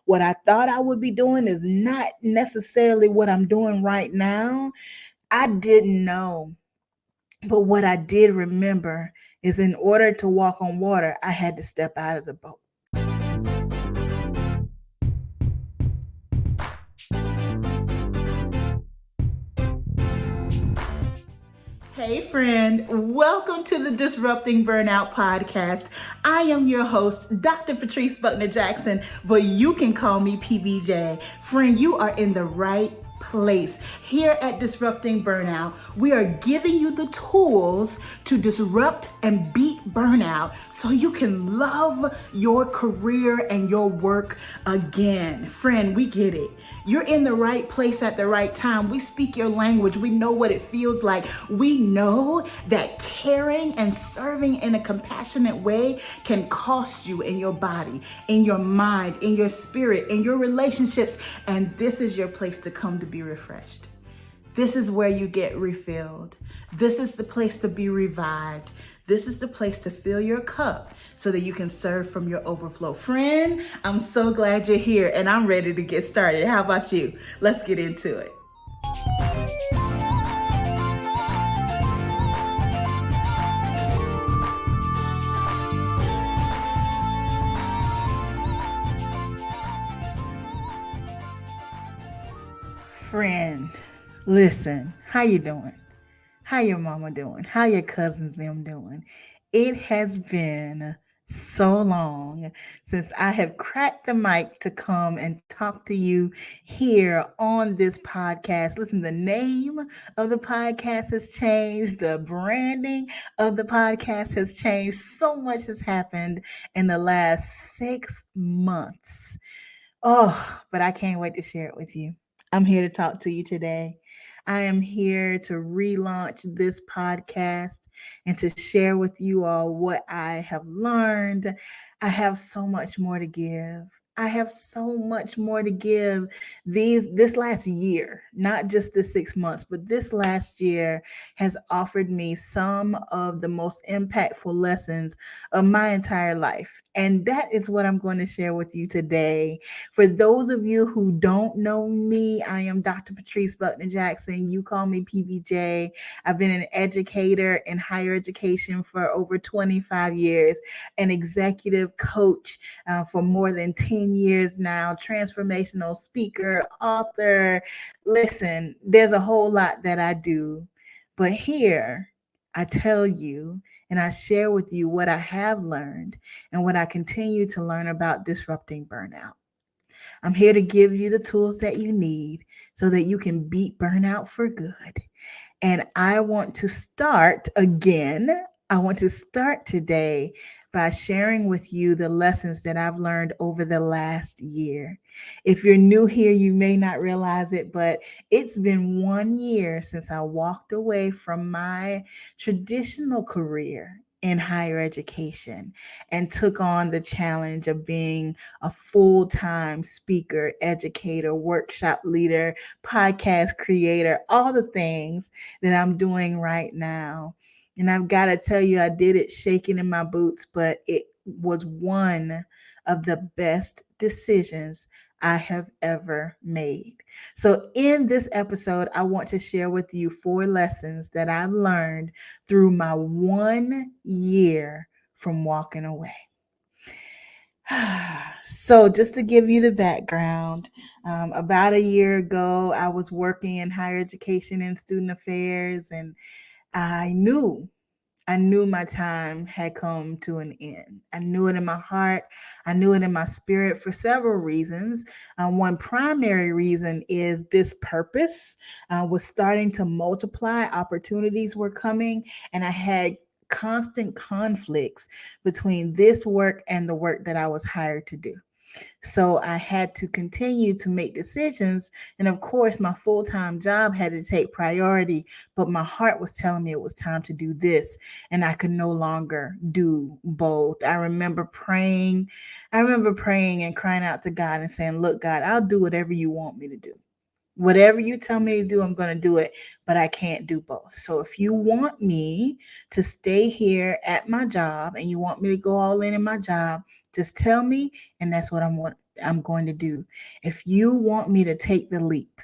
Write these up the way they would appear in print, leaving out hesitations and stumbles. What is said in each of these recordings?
What I thought I would be doing is not necessarily what I'm doing right now. I didn't know. But what I did remember is in order to walk on water, I had to step out of the boat. Hey, friend, welcome to the Disrupting Burnout podcast. I am your host, Dr. Patrice Buckner Jackson, but you can call me PBJ. Friend, you are in the right place. Here at Disrupting Burnout, we are giving you the tools to disrupt and beat burnout so you can love your career and your work again. Friend, we get it. You're in the right place at the right time. We speak your language. We know what it feels like. We know that caring and serving in a compassionate way can cost you in your body, in your mind, in your spirit, in your relationships. And this is your place to come to be refreshed. This is where you get refilled. This is the place to be revived. This is the place to fill your cup so that you can serve from your overflow. Friend, I'm so glad you're here and I'm ready to get started. How about you? Let's get into it. Friend, listen, how you doing? How your mama doing? How your cousins them doing? It has been so long since I have cracked the mic to come and talk to you here on this podcast. Listen, the name of the podcast has changed. The branding of the podcast has changed. So much has happened in the last 6 months. Oh, but I can't wait to share it with you. I'm here to talk to you today. I am here to relaunch this podcast and to share with you all what I have learned. I have so much more to give. I have so much more to give this last year, not just the 6 months, but this last year has offered me some of the most impactful lessons of my entire life. And that is what I'm going to share with you today. For those of you who don't know me, I am Dr. Patrice Buckner Jackson. You call me PBJ. I've been an educator in higher education for over 25 years, an executive coach for more than 10 years now, transformational speaker, author. Listen, there's a whole lot that I do, but here I tell you and I share with you what I have learned and what I continue to learn about disrupting burnout. I'm here to give you the tools that you need so that you can beat burnout for good. And I want to start again. I want to start today by sharing with you the lessons that I've learned over the last year. If you're new here, you may not realize it, but it's been 1 year since I walked away from my traditional career in higher education and took on the challenge of being a full-time speaker, educator, workshop leader, podcast creator, all the things that I'm doing right now. And I've got to tell you, I did it shaking in my boots, but it was one of the best decisions I have ever made. So, in this episode, I want to share with you 4 lessons that I've learned through my 1 year from walking away. So, just to give you the background, about a year ago, I was working in higher education and student affairs, and I knew my time had come to an end. I knew it in my heart. I knew it in my spirit for several reasons. One primary reason is this purpose was starting to multiply. Opportunities were coming, and I had constant conflicts between this work and the work that I was hired to do. So I had to continue to make decisions. And of course, my full-time job had to take priority, but my heart was telling me it was time to do this. And I could no longer do both. I remember praying and crying out to God and saying, look, God, I'll do whatever you want me to do. Whatever you tell me to do, I'm going to do it, but I can't do both. So if you want me to stay here at my job and you want me to go all in my job, just tell me, and that's what I'm going to do. If you want me to take the leap,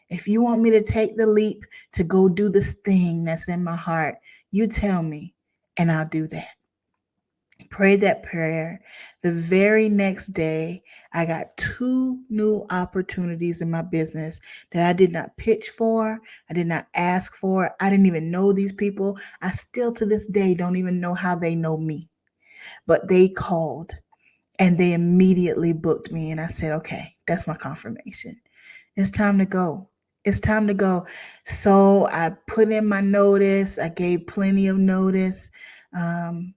if you want me to take the leap to go do this thing that's in my heart, you tell me and I'll do that. Pray that prayer. The very next day, I got two new opportunities in my business that I did not pitch for. I did not ask for. I didn't even know these people. I still to this day don't even know how they know me. But they called and they immediately booked me. And I said, okay, that's my confirmation. It's time to go. It's time to go. So I put in my notice. I gave plenty of notice. Um,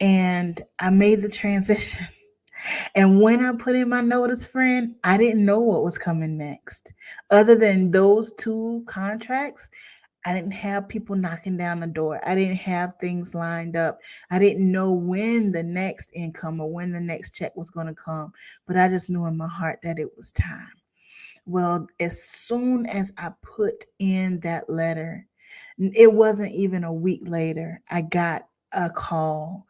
and I made the transition. And when I put in my notice, friend, I didn't know what was coming next. Other than those two contracts, I didn't have people knocking down the door. I didn't have things lined up. I didn't know when the next income or when the next check was going to come. But I just knew in my heart that it was time. Well, as soon as I put in that letter, it wasn't even a week later, I got a call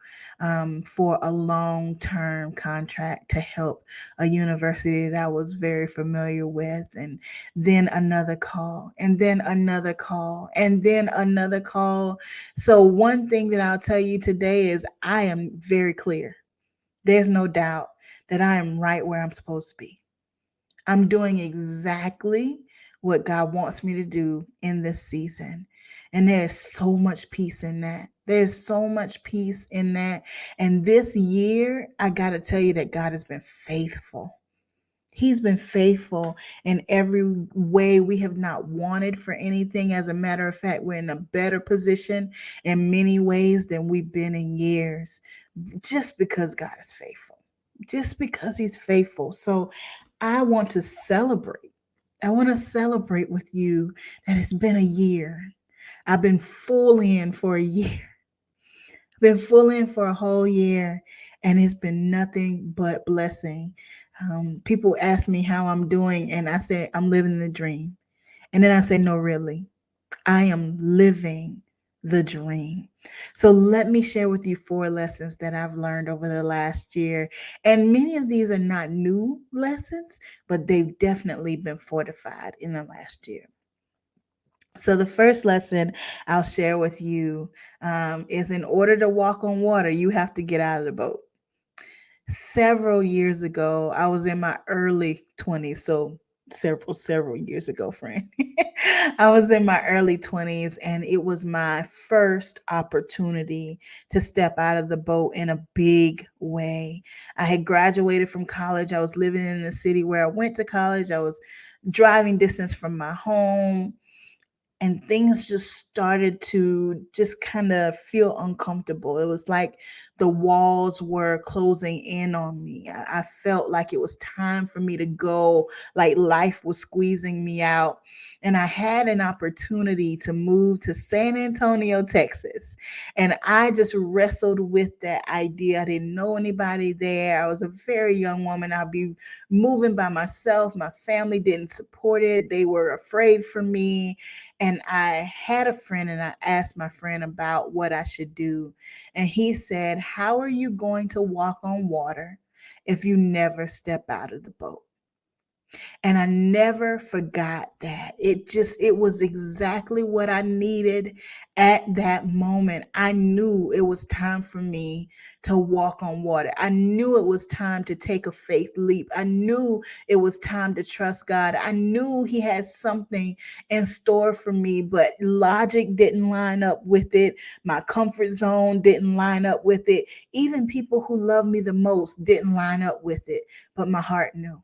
for a long term contract to help a university that I was very familiar with. And then another call, and then another call, and then another call. So, one thing that I'll tell you today is I am very clear. There's no doubt that I am right where I'm supposed to be. I'm doing exactly what God wants me to do in this season. And there's so much peace in that. There's so much peace in that. And this year, I got to tell you that God has been faithful. He's been faithful in every way we have not wanted for anything. As a matter of fact, we're in a better position in many ways than we've been in years, just because God is faithful, just because He's faithful. So I want to celebrate. I want to celebrate with you that it's been a year. I've been full in for a year. I've been full in for a whole year, and it's been nothing but blessing. People ask me how I'm doing, and I say, I'm living the dream. And then I say, no, really, I am living the dream. So let me share with you four lessons that I've learned over the last year. And many of these are not new lessons, but they've definitely been fortified in the last year. So, the first lesson I'll share with you is in order to walk on water, you have to get out of the boat. Several years ago, I was in my early 20s. So, several years ago, friend. I was in my early 20s, and it was my first opportunity to step out of the boat in a big way. I had graduated from college. I was living in the city where I went to college. I was driving distance from my home, and things just started to just kind of feel uncomfortable. It was like the walls were closing in on me. I felt like it was time for me to go, like life was squeezing me out. And I had an opportunity to move to San Antonio, Texas. And I just wrestled with that idea. I didn't know anybody there. I was a very young woman. I'd be moving by myself. My family didn't support it, they were afraid for me. And I had a friend, and I asked my friend about what I should do. And he said, how are you going to walk on water if you never step out of the boat? And I never forgot that. It was exactly what I needed at that moment. I knew it was time for me to walk on water. I knew it was time to take a faith leap. I knew it was time to trust God. I knew He had something in store for me, but logic didn't line up with it. My comfort zone didn't line up with it. Even people who love me the most didn't line up with it, but my heart knew.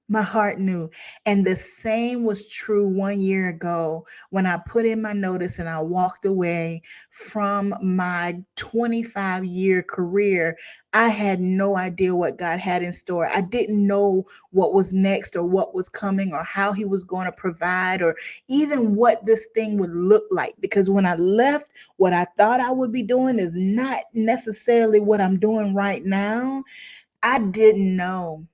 My heart knew. And the same was true 1 year ago when I put in my notice and I walked away from my 25-year career. I had no idea what God had in store. I didn't know what was next or what was coming or how He was going to provide or even what this thing would look like. Because when I left, what I thought I would be doing is not necessarily what I'm doing right now. I didn't know.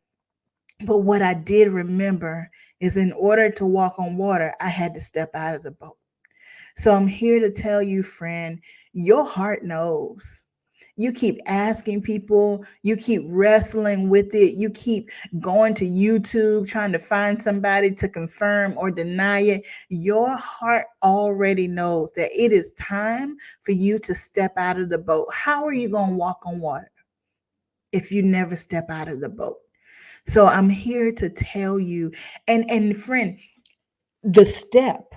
But what I did remember is in order to walk on water, I had to step out of the boat. So I'm here to tell you, friend, your heart knows. You keep asking people, you keep wrestling with it, you keep going to YouTube trying to find somebody to confirm or deny it. Your heart already knows that it is time for you to step out of the boat. How are you going to walk on water if you never step out of the boat? So I'm here to tell you, and friend, the step,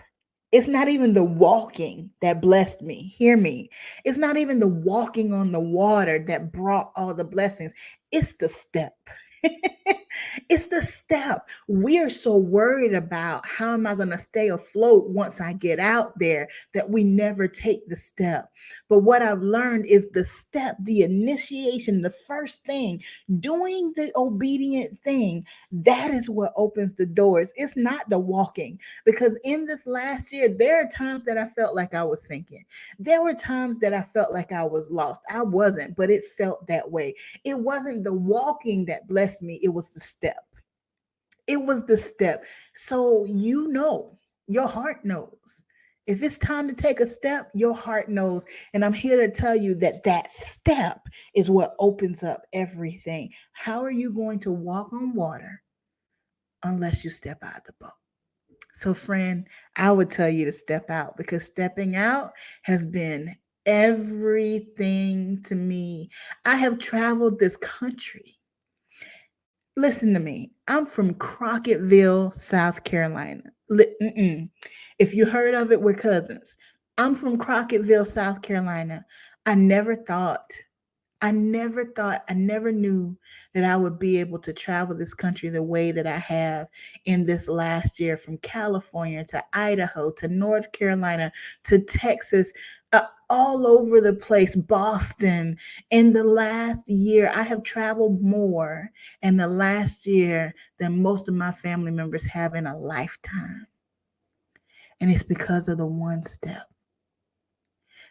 it's not even the walking that blessed me. Hear me. It's not even the walking on the water that brought all the blessings. It's the step. It's the step. We are so worried about how am I going to stay afloat once I get out there that we never take the step. But what I've learned is the step, the initiation, the first thing, doing the obedient thing, that is what opens the doors. It's not the walking. Because in this last year, there are times that I felt like I was sinking. There were times that I felt like I was lost. I wasn't, but it felt that way. It wasn't the walking that blessed me, it was the step. It was the step. So you know, your heart knows. If it's time to take a step, your heart knows. And I'm here to tell you that that step is what opens up everything. How are you going to walk on water unless you step out of the boat? So, friend, I would tell you to step out because stepping out has been everything to me. I have traveled this country. Listen to me. I'm from Crocketville, South Carolina. If you heard of it, we're cousins. I'm from Crocketville, South Carolina. I never thought I never knew that I would be able to travel this country the way that I have in this last year, from California to Idaho to North Carolina to Texas, all over the place, Boston. In the last year, I have traveled more in the last year than most of my family members have in a lifetime. And it's because of the one step.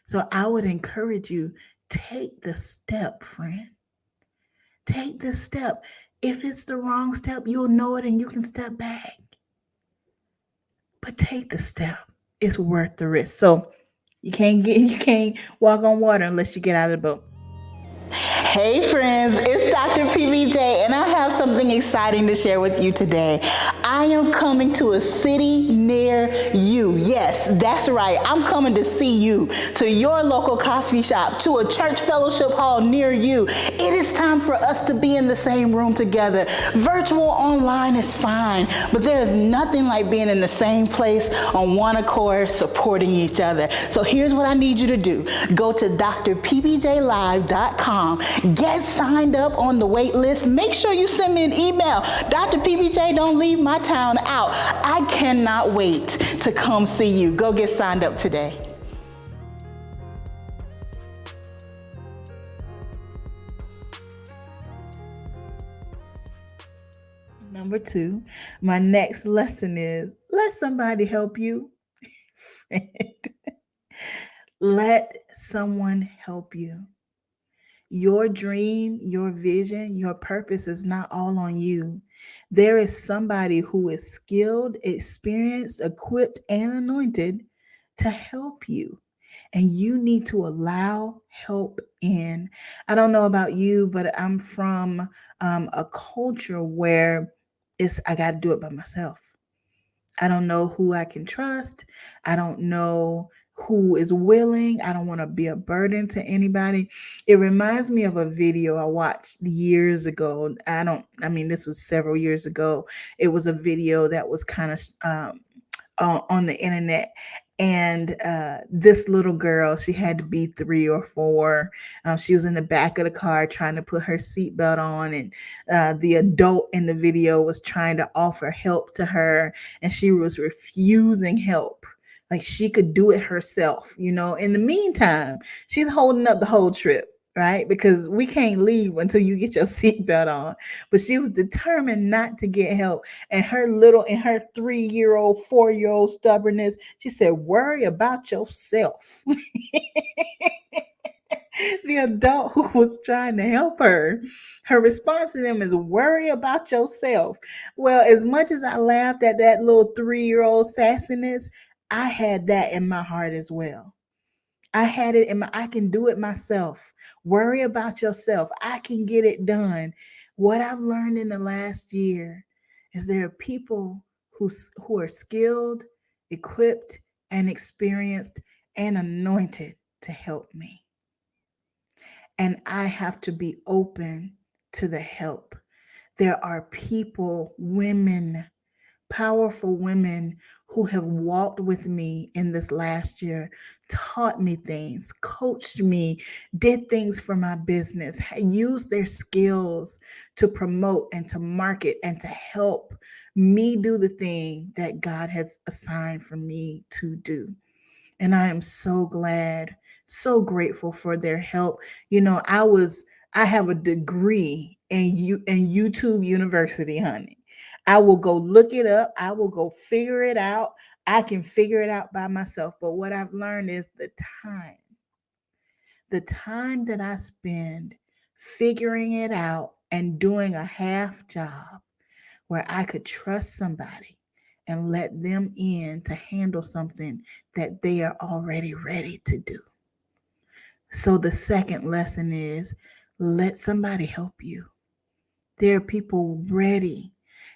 So I would encourage you, take the step, friend. Take the step. If it's the wrong step, you'll know it and you can step back. But take the step. It's worth the risk. So you can't walk on water unless you get out of the boat. Hey friends, it's Dr. PBJ and I have something exciting to share with you today. I am coming to a city near you. Yes, that's right. I'm coming to see you, to your local coffee shop, to a church fellowship hall near you. It is time for us to be in the same room together. Virtual online is fine, but there is nothing like being in the same place on one accord, supporting each other. So here's what I need you to do. Go to drpbjlive.com. Get signed up on the wait list. Make sure you send me an email. Dr. PBJ, don't leave my town out. I cannot wait to come see you. Go get signed up today. Number 2, my next lesson is let somebody help you. Let someone help you. Your dream, your vision, your purpose is not all on you. There is somebody who is skilled, experienced, equipped, and anointed to help you. And you need to allow help in. I don't know about you, but I'm from a culture where I got to do it by myself. I don't know who I can trust. I don't know who is willing. I don't want to be a burden to anybody. It reminds me of a video I watched years ago. This was several years ago. It was a video that was kind of on the internet. And this little girl, she had to be 3 or 4. She was in the back of the car trying to put her seatbelt on, and the adult in the video was trying to offer help to her, and she was refusing help. Like she could do it herself, In the meantime, she's holding up the whole trip, right? Because we can't leave until you get your seatbelt on. But she was determined not to get help. And her 3-year-old, 4-year-old stubbornness, she said, worry about yourself. The adult who was trying to help her response to them is worry about yourself. Well, as much as I laughed at that little 3-year-old sassiness, I had that in my heart as well. I had it in my, I can do it myself. Worry about yourself. I can get it done. What I've learned in the last year is there are people who are skilled, equipped, and experienced and anointed to help me. And I have to be open to the help. There are people, women, powerful women who have walked with me in this last year, taught me things, coached me, did things for my business, used their skills to promote and to market and to help me do the thing that God has assigned for me to do. And I am so glad, so grateful for their help. You know, I have a degree in YouTube University, honey. I will go look it up. I will go figure it out. I can figure it out by myself. But what I've learned is time, the time that I spend figuring it out and doing a half job where I could trust somebody and let them in to handle something that they are already ready to do. So the second lesson is let somebody help you. There are people ready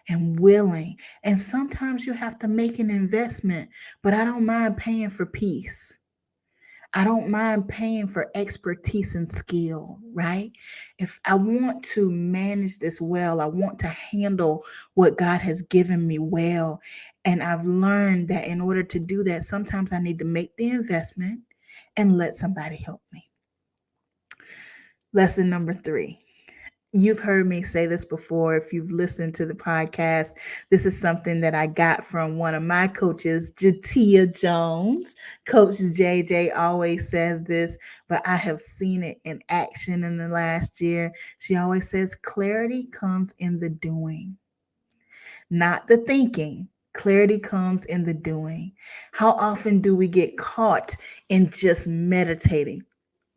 and willing. And sometimes you have to make an investment, but I don't mind paying for peace. I don't mind paying for expertise and skill, right? If I want to manage this well, I want to handle what God has given me well. And I've learned that in order to do that, sometimes I need to make the investment and let somebody help me. Lesson number 3. You've heard me say this before. If you've listened to the podcast, this is something that I got from one of my coaches, Jatia Jones. Coach JJ always says this, but I have seen it in action in the last year. She always says clarity comes in the doing, not the thinking. Clarity comes in the doing. How often do we get caught in just meditating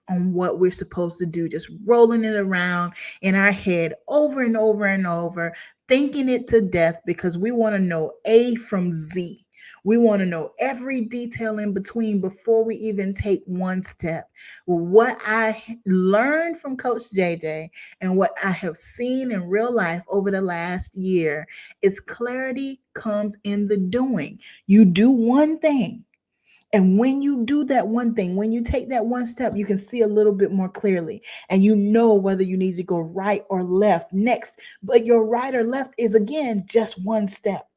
on what we're supposed to do, just rolling it around in our head over and over and over, thinking it to death because we want to know A from Z. We want to know every detail in between before we even take one step. Well, what I learned from Coach JJ and what I have seen in real life over the last year is clarity comes in the doing. You do one thing, and when you do that one thing, when you take that one step, you can see a little bit more clearly and you know whether you need to go right or left next. But your right or left is again just one step.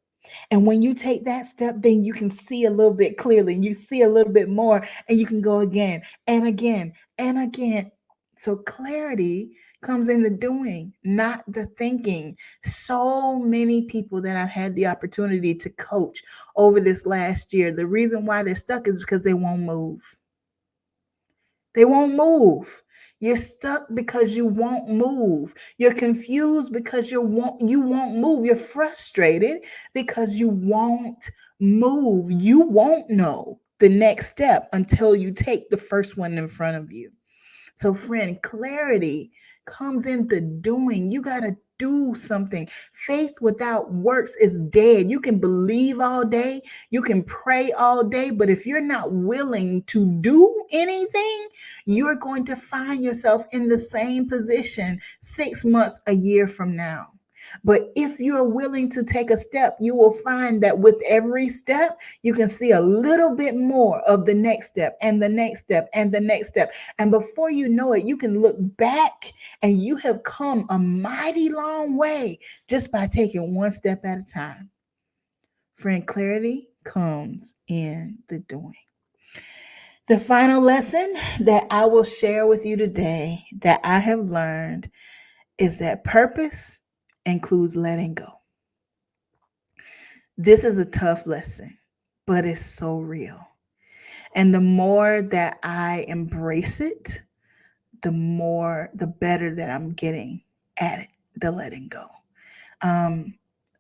And when you take that step, then you can see a little bit clearly. You see a little bit more and you can go again and again and again. So clarity comes in the doing, not the thinking. So many people that I've had the opportunity to coach over this last year, the reason why they're stuck is because they won't move. They won't move. You're stuck because you won't move. You're confused because you won't move. You're frustrated because you won't move. You won't know the next step until you take the first one in front of you. So, friend, clarity comes in the doing. You got to do something. Faith without works is dead. You can believe all day, you can pray all day, but if you're not willing to do anything, you're going to find yourself in the same position 6 months, a year from now. But if you're willing to take a step, you will find that with every step, you can see a little bit more of the next step and the next step and the next step. And before you know it, you can look back and you have come a mighty long way just by taking one step at a time. Friend, clarity comes in the doing. The final lesson that I will share with you today that I have learned is that purpose includes letting go. This is a tough lesson, but it's so real. And the more that I embrace it, the better that I'm getting at it, the letting go.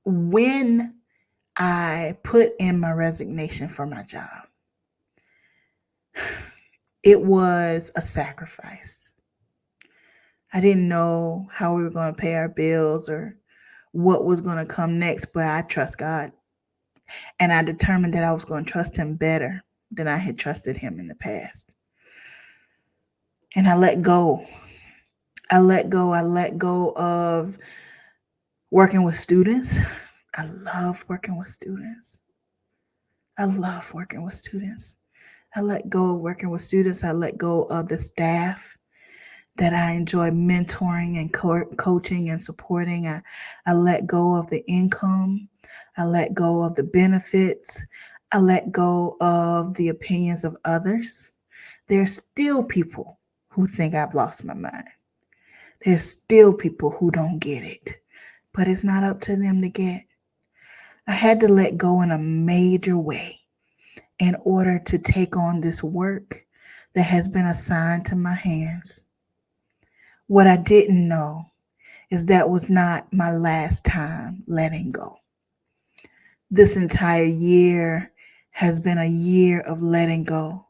When I put in my resignation for my job, it was a sacrifice. I didn't know how we were going to pay our bills or what was going to come next, but I trust God. And I determined that I was going to trust him better than I had trusted him in the past. And I let go. I let go. I let go of working with students. I love working with students. I love working with students. I let go of working with students. I let go of the staff that I enjoy mentoring and coaching and supporting. I let go of the income. I let go of the benefits. I let go of the opinions of others. There's still people who think I've lost my mind. There's still people who don't get it, but it's not up to them to get. I had to let go in a major way in order to take on this work that has been assigned to my hands. What I didn't know is that was not my last time letting go. This entire year has been a year of letting go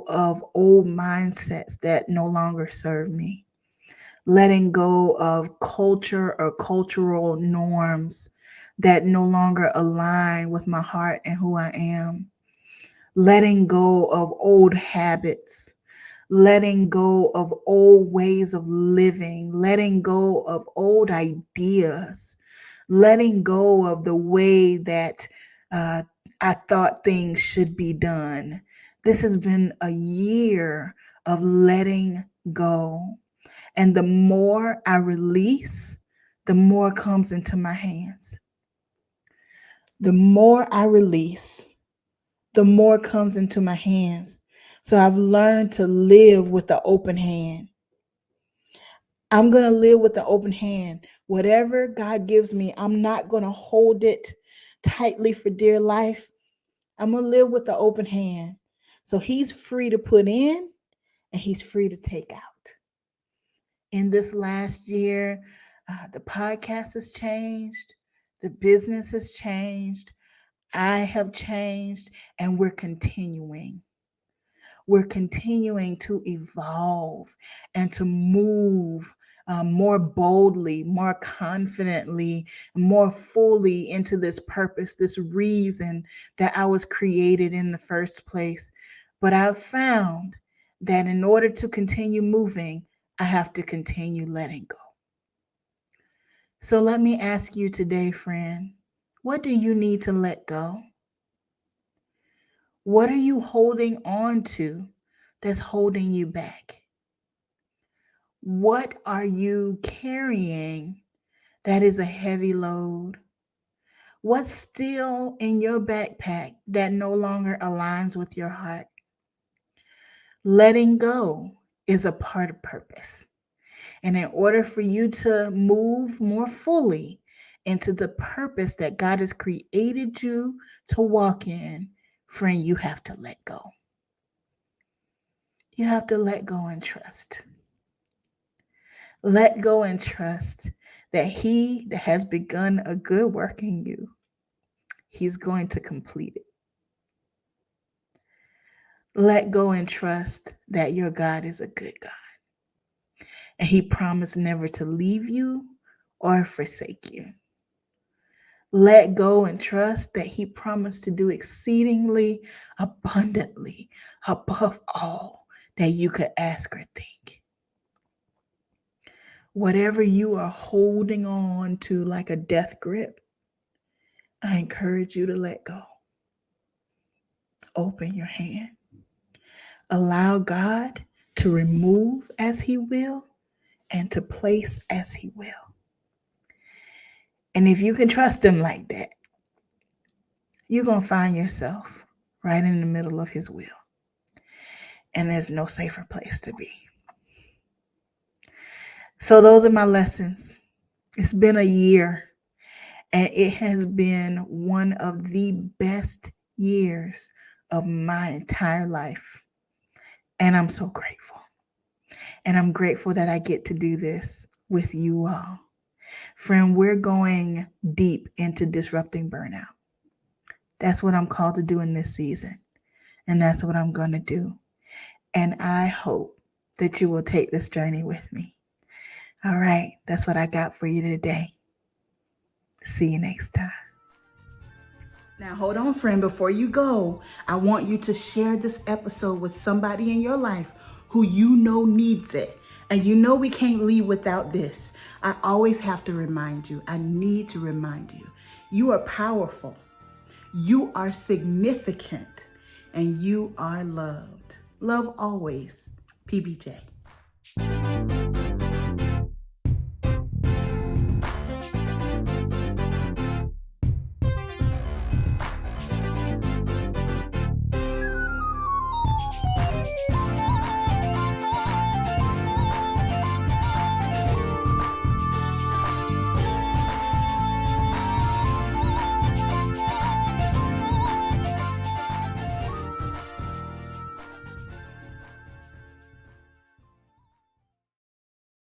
of old mindsets that no longer serve me, letting go of culture or cultural norms that no longer align with my heart and who I am, letting go of old habits, letting go of old ways of living, letting go of old ideas, letting go of the way that uh, I thought things should be done. This has been a year of letting go. And the more I release, the more comes into my hands. The more I release, the more comes into my hands. So I've learned to live with the open hand. I'm going to live with the open hand. Whatever God gives me, I'm not going to hold it tightly for dear life. I'm going to live with the open hand. So he's free to put in and he's free to take out. In this last year, the podcast has changed, the business has changed, I have changed, and we're continuing. We're continuing to evolve and to move more boldly, more confidently, more fully into this purpose, this reason that I was created in the first place. But I've found that in order to continue moving, I have to continue letting go. So let me ask you today, friend, what do you need to let go? What are you holding on to that's holding you back? What are you carrying that is a heavy load? What's still in your backpack that no longer aligns with your heart? Letting go is a part of purpose. And in order for you to move more fully into the purpose that God has created you to walk in, friend, you have to let go. You have to let go and trust. Let go and trust that he that has begun a good work in you, he's going to complete it. Let go and trust that your God is a good God. And he promised never to leave you or forsake you. Let go and trust that he promised to do exceedingly abundantly above all that you could ask or think. Whatever you are holding on to like a death grip, I encourage you to let go. Open your hand. Allow God to remove as he will and to place as he will. And if you can trust him like that, you're going to find yourself right in the middle of his will. And there's no safer place to be. So those are my lessons. It's been a year, and it has been one of the best years of my entire life. And I'm so grateful. And I'm grateful that I get to do this with you all. Friend, we're going deep into disrupting burnout. That's what I'm called to do in this season. And that's what I'm going to do. And I hope that you will take this journey with me. All right, that's what I got for you today. See you next time. Now, hold on, friend. Before you go, I want you to share this episode with somebody in your life who you know needs it. And you know we can't leave without this. I always have to remind you, I need to remind you, you are powerful, you are significant, and you are loved. Love always, PBJ.